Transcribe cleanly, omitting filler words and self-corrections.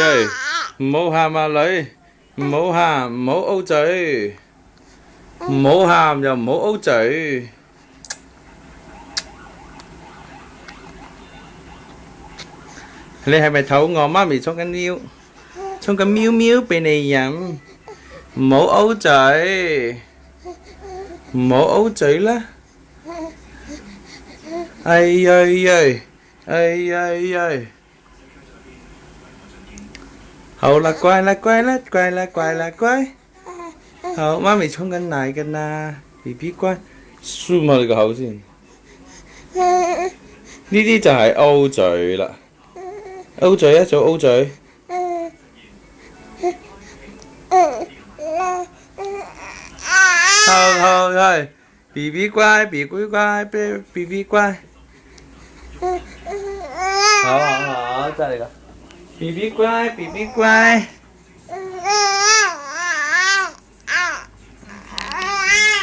哎，唔好喊啊女，唔好喊，唔好 O 嘴，唔好喊又唔好 O 嘴。你係咪肚餓？媽咪沖緊尿，沖緊喵喵俾你飲，唔好 O 嘴，唔好 O 嘴啦。哎呀呀，哎呀呀！好啦，乖啦，乖啦，乖啦，乖啦，乖。好，媽咪沖緊奶㗎啦，BB 乖。舒下你個口先。呢啲就係 O 嘴啦。O 嘴一早 O 嘴。好係，BB 乖，BB 乖，BB 乖。好，真係㗎。BB 乖，BB 乖。